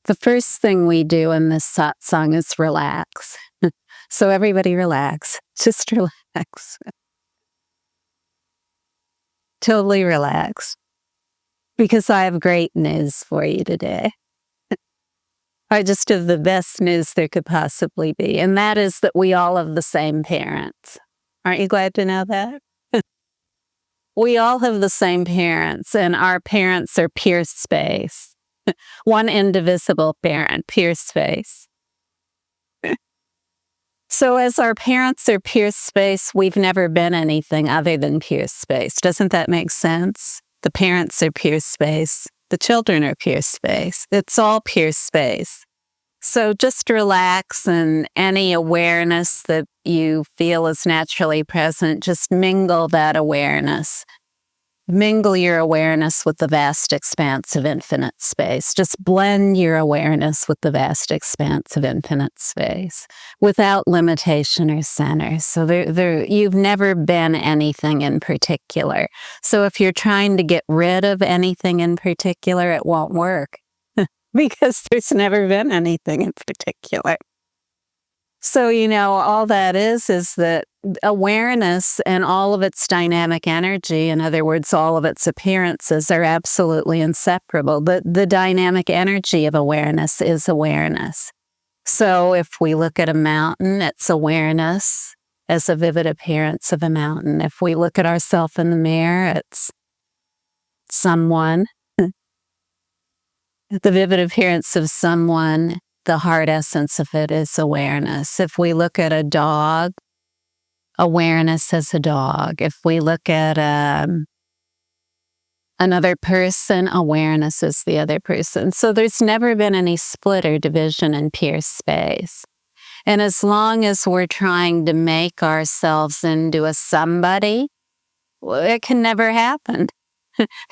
The first thing we do in this satsang is relax. So everybody relax. Just relax. Totally relax. Because I have great news for you today. I just have the best news there could possibly be. And that is that we all have the same parents. Aren't you glad to know that? We all have the same parents, and our parents are pure space. One indivisible parent, pure space. So as our parents are pure space, we've never been anything other than pure space. Doesn't that make sense? The parents are pure space. The children are pure space. It's all pure space. So just relax, and any awareness that you feel is naturally present, just mingle that awareness. Mingle your awareness with the vast expanse of infinite space. Just blend your awareness with the vast expanse of infinite space without limitation or center. So you've never been anything in particular. So if you're trying to get rid of anything in particular, it won't work because there's never been anything in particular. So, all that is that awareness and all of its dynamic energy, in other words, all of its appearances, are absolutely inseparable. The dynamic energy of awareness is awareness. So if we look at a mountain, it's awareness as a vivid appearance of a mountain. If we look at ourselves in the mirror, it's someone, the vivid appearance of someone. The heart essence of it is awareness. If we look at a dog, awareness as a dog. If we look at another person, awareness is the other person. So there's never been any split or division in pure space. And as long as we're trying to make ourselves into a somebody, it can never happen.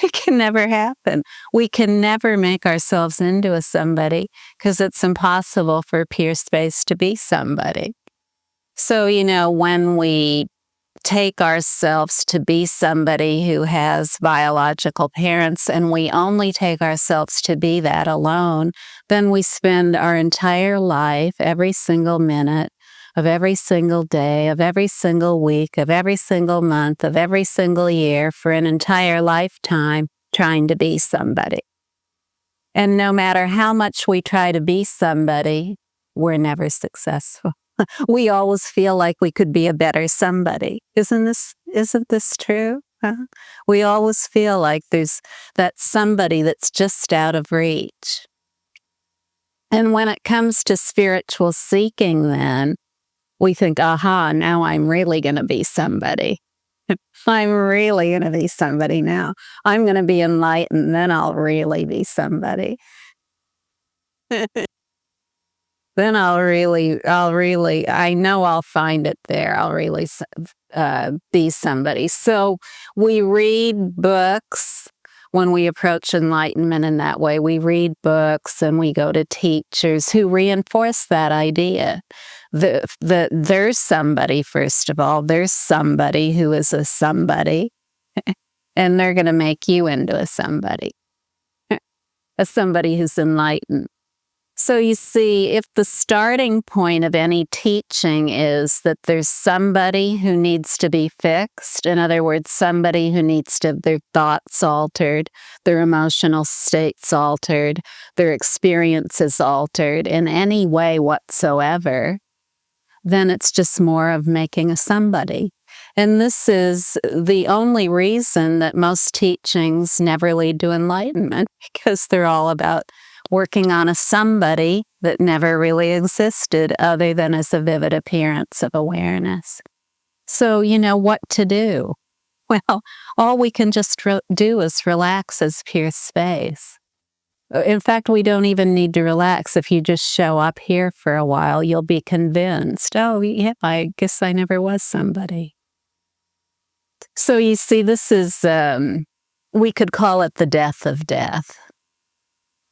It can never happen. We can never make ourselves into a somebody because it's impossible for pure space to be somebody. So, when we take ourselves to be somebody who has biological parents and we only take ourselves to be that alone, then we spend our entire life, every single minute of every single day, of every single week, of every single month, of every single year, for an entire lifetime, trying to be somebody. And no matter how much we try to be somebody, we're never successful. We always feel like we could be a better somebody. Isn't this true? Huh? We always feel like there's that somebody that's just out of reach. And when it comes to spiritual seeking, then, we think, aha, now I'm really going to be somebody. I'm really going to be somebody now. I'm going to be enlightened, then I'll really be somebody. Then I know I'll find it there. I'll really be somebody. So we read books when we approach enlightenment in that way. We read books and we go to teachers who reinforce that idea. There's somebody, first of all, there's somebody who is a somebody, and they're going to make you into a somebody who's enlightened. So you see, if the starting point of any teaching is that there's somebody who needs to be fixed, in other words, somebody who needs to have their thoughts altered, their emotional states altered, their experiences altered in any way whatsoever, then it's just more of making a somebody. And this is the only reason that most teachings never lead to enlightenment, because they're all about working on a somebody that never really existed other than as a vivid appearance of awareness. So, what to do? Well, all we can just do is relax as pure space. In fact, we don't even need to relax. If you just show up here for a while, you'll be convinced, oh, yeah, I guess I never was somebody. So you see, this is, we could call it the death of death.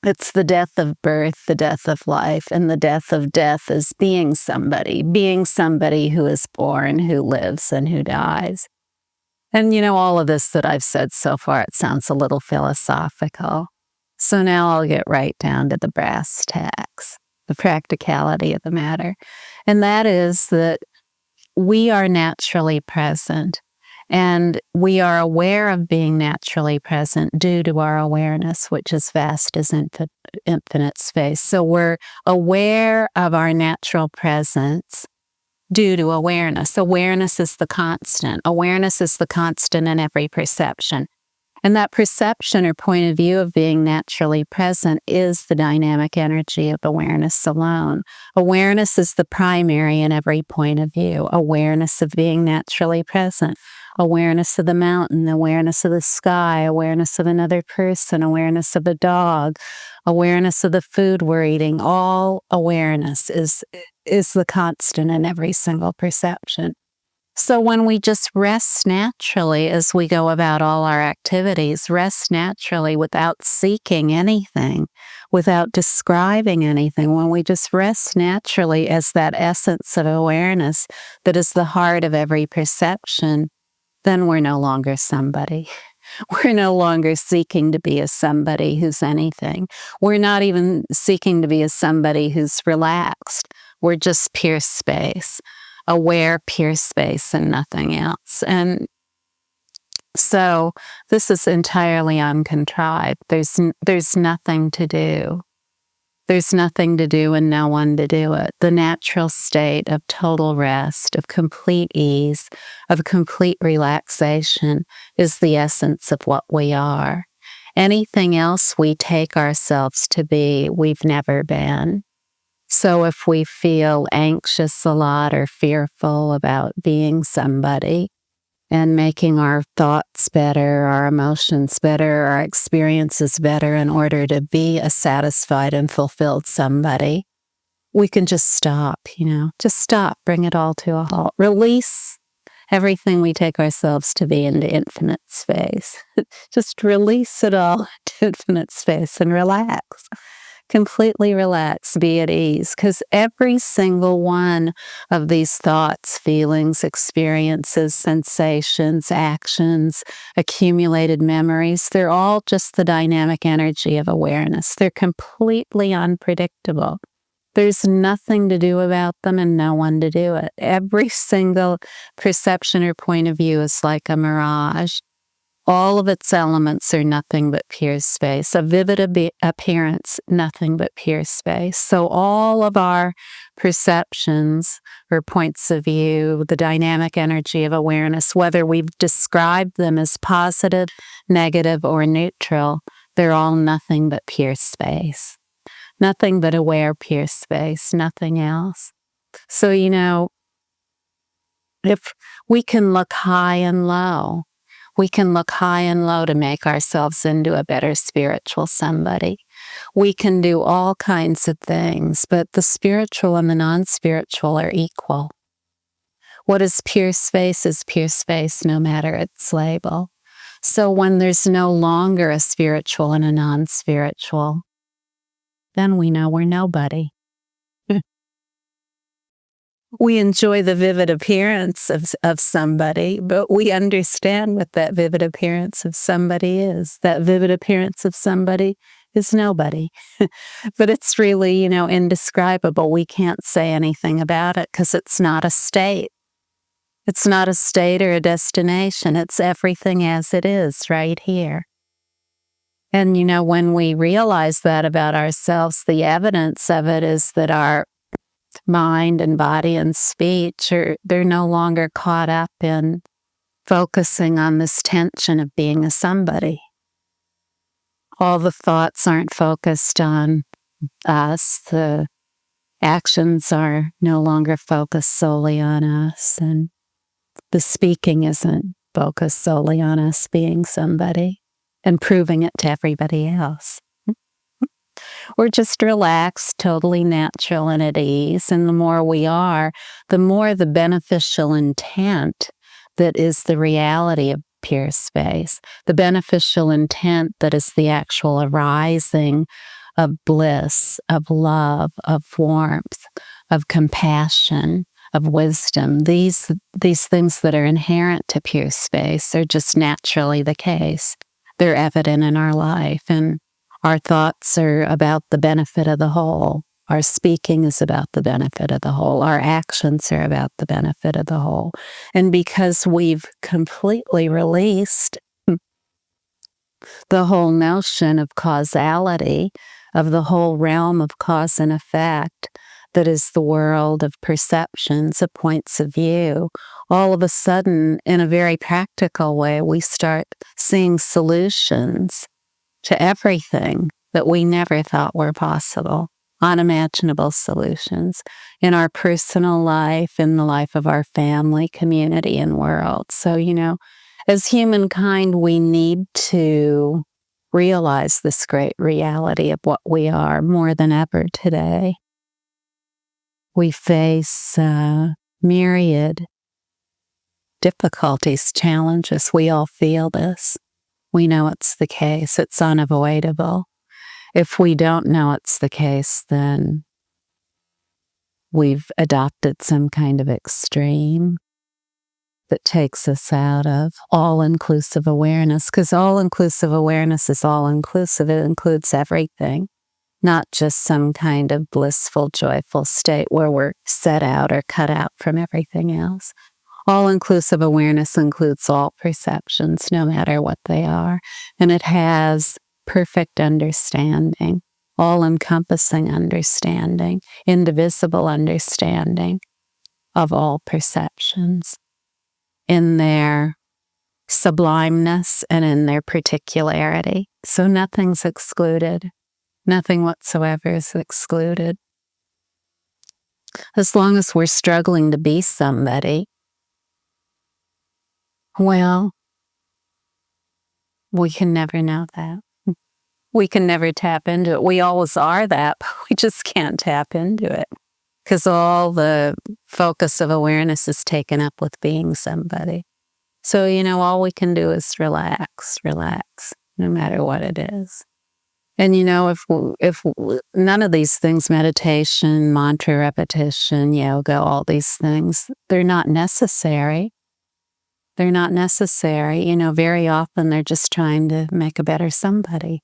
It's the death of birth, the death of life, and the death of death is being somebody who is born, who lives, and who dies. And all of this that I've said so far, it sounds a little philosophical. So now I'll get right down to the brass tacks, the practicality of the matter. And that is that we are naturally present, and we are aware of being naturally present due to our awareness, which is vast as infinite space. So we're aware of our natural presence due to awareness. Awareness is the constant. Awareness is the constant in every perception. And that perception or point of view of being naturally present is the dynamic energy of awareness alone. Awareness is the primary in every point of view. Awareness of being naturally present. Awareness of the mountain, awareness of the sky, awareness of another person, awareness of a dog, awareness of the food we're eating. All awareness is the constant in every single perception. So when we just rest naturally as we go about all our activities, rest naturally without seeking anything, without describing anything, when we just rest naturally as that essence of awareness that is the heart of every perception, then we're no longer somebody. We're no longer seeking to be a somebody who's anything. We're not even seeking to be a somebody who's relaxed. We're just pure space. Aware, pure space, and nothing else. And so this is entirely uncontrived. There's nothing to do. There's nothing to do and no one to do it. The natural state of total rest, of complete ease, of complete relaxation is the essence of what we are. Anything else we take ourselves to be, we've never been. So if we feel anxious a lot or fearful about being somebody and making our thoughts better, our emotions better, our experiences better in order to be a satisfied and fulfilled somebody, we can just stop, just stop, bring it all to a halt. Release everything we take ourselves to be into infinite space. Just release it all to infinite space and relax. Completely relax, be at ease, because every single one of these thoughts, feelings, experiences, sensations, actions, accumulated memories, they're all just the dynamic energy of awareness. They're completely unpredictable. There's nothing to do about them and no one to do it. Every single perception or point of view is like a mirage. All of its elements are nothing but pure space. A vivid appearance, nothing but pure space. So all of our perceptions or points of view, the dynamic energy of awareness, whether we've described them as positive, negative, or neutral, they're all nothing but pure space. Nothing but aware pure space, nothing else. So, if we can look high and low, we can look high and low to make ourselves into a better spiritual somebody. We can do all kinds of things, but the spiritual and the non-spiritual are equal. What is pure space no matter its label. So when there's no longer a spiritual and a non-spiritual, then we know we're nobody. We enjoy the vivid appearance of somebody, but we understand what that vivid appearance of somebody is. That vivid appearance of somebody is nobody. But it's really, indescribable. We can't say anything about it because it's not a state. It's not a state or a destination. It's everything as it is right here. And, when we realize that about ourselves, the evidence of it is that our mind and body and speech they're no longer caught up in focusing on this tension of being a somebody. All the thoughts aren't focused on us. The actions are no longer focused solely on us, and the speaking isn't focused solely on us being somebody and proving it to everybody else. We're just relaxed, totally natural and at ease. And the more we are, the more the beneficial intent that is the reality of pure space, the beneficial intent that is the actual arising of bliss, of love, of warmth, of compassion, of wisdom. These things that are inherent to pure space are just naturally the case. They're evident in our life. And Our thoughts are about the benefit of the whole. Our speaking is about the benefit of the whole. Our actions are about the benefit of the whole. And because we've completely released the whole notion of causality, of the whole realm of cause and effect, that is the world of perceptions, of points of view, all of a sudden, in a very practical way, we start seeing solutions to everything that we never thought were possible, unimaginable solutions in our personal life, in the life of our family, community, and world. So, as humankind, we need to realize this great reality of what we are more than ever today. We face myriad difficulties, challenges. We all feel this. We know it's the case. It's unavoidable. If we don't know it's the case, then we've adopted some kind of extreme that takes us out of all-inclusive awareness, because all-inclusive awareness is all-inclusive. It includes everything, not just some kind of blissful, joyful state where we're set out or cut out from everything else. All-inclusive awareness includes all perceptions, no matter what they are, and it has perfect understanding, all-encompassing understanding, indivisible understanding of all perceptions in their sublimeness and in their particularity. So nothing's excluded. Nothing whatsoever is excluded. As long as we're struggling to be somebody, well, we can never know that. We can never tap into it. We always are that, but we just can't tap into it because all the focus of awareness is taken up with being somebody. So, all we can do is relax, no matter what it is. And, if none of these things, meditation, mantra repetition, yoga, all these things, they're not necessary. They're not necessary. Very often they're just trying to make a better somebody.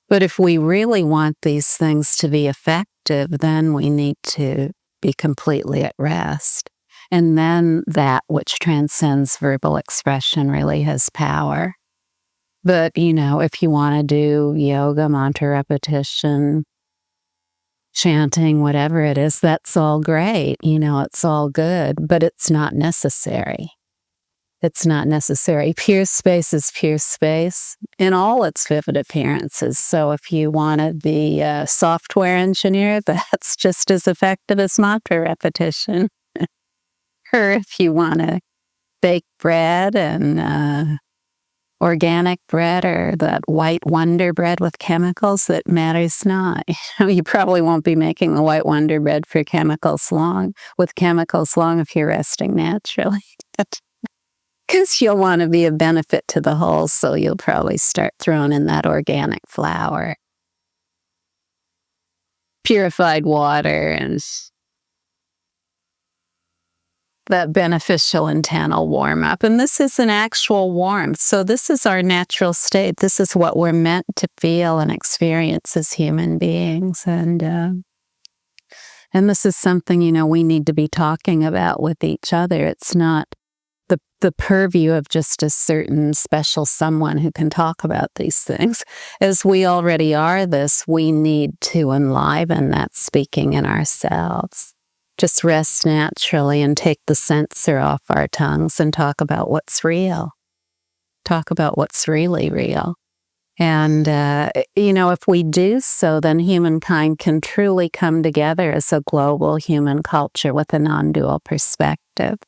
But if we really want these things to be effective, then we need to be completely at rest. And then that which transcends verbal expression really has power. But, if you want to do yoga, mantra repetition, chanting, whatever it is, that's all great. It's all good, but it's not necessary. It's not necessary. Pure space is pure space in all its vivid appearances. So if you want to be a software engineer, that's just as effective as mantra repetition. Or if you want to bake bread and organic bread or that white Wonder bread with chemicals, that matters not. You probably won't be making the white Wonder bread with chemicals long if you're resting naturally. Because you'll want to be a benefit to the whole, so you'll probably start throwing in that organic flour, purified water, and that beneficial internal warm-up. And this is an actual warmth. So this is our natural state. This is what we're meant to feel and experience as human beings. And this is something, we need to be talking about with each other. It's not the purview of just a certain special someone who can talk about these things. As we already are this, we need to enliven that speaking in ourselves. Just rest naturally and take the censor off our tongues and talk about what's real. Talk about what's really real. And, if we do so, then humankind can truly come together as a global human culture with a non-dual perspective.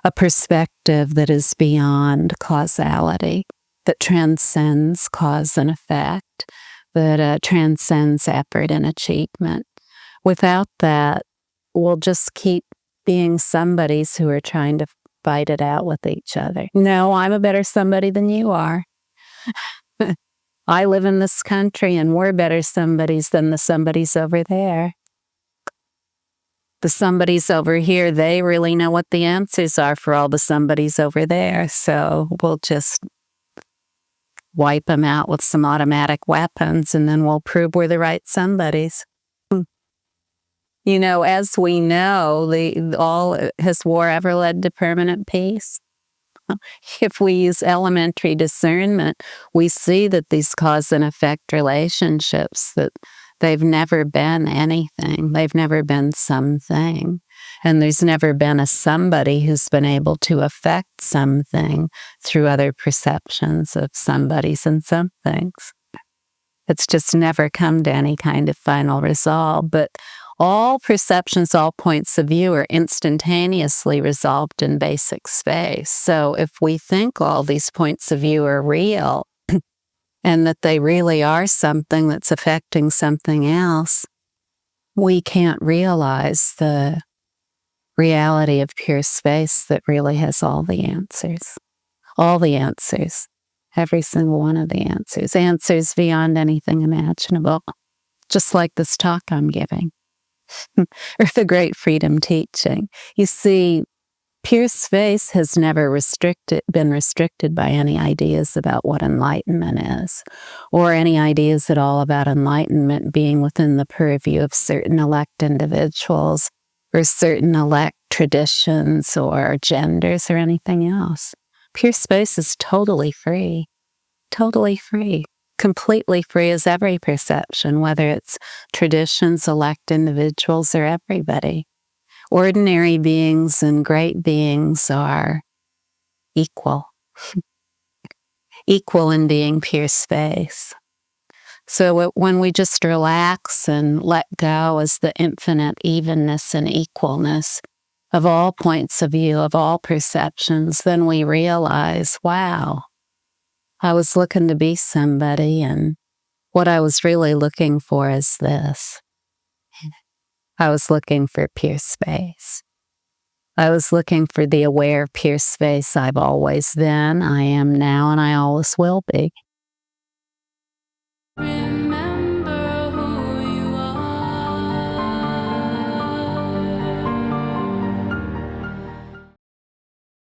A perspective that is beyond causality, that transcends cause and effect, that transcends effort and achievement. Without that, we'll just keep being somebodies who are trying to fight it out with each other. No, I'm a better somebody than you are. I live in this country and we're better somebodies than the somebodies over there. The somebodies over here, they really know what the answers are for all the somebodies over there. So we'll just wipe them out with some automatic weapons, and then we'll prove we're the right somebodies. You know, as we know, has war ever led to permanent peace? If we use elementary discernment, we see that these cause and effect relationships, that they've never been anything. They've never been something. And there's never been a somebody who's been able to affect something through other perceptions of somebodies and somethings. It's just never come to any kind of final resolve. But all perceptions, all points of view are instantaneously resolved in basic space. So if we think all these points of view are real and that they really are something that's affecting something else, we can't realize the reality of pure space that really has all the answers. All the answers. Every single one of the answers. Answers beyond anything imaginable. Just like this talk I'm giving. Or the Great Freedom Teaching. You see, pure space has never been restricted by any ideas about what enlightenment is, or any ideas at all about enlightenment being within the purview of certain elect individuals, or certain elect traditions, or genders, or anything else. Pure space is totally free. Totally free. Completely free as every perception, whether it's traditions, elect individuals, or everybody. Ordinary beings and great beings are equal. Equal in being pure space. So when we just relax and let go as the infinite evenness and equalness of all points of view, of all perceptions, then we realize, wow, I was looking to be somebody, and what I was really looking for is this. I was looking for pure space. I was looking for the aware pure space I've always been, I am now, and I always will be. Remember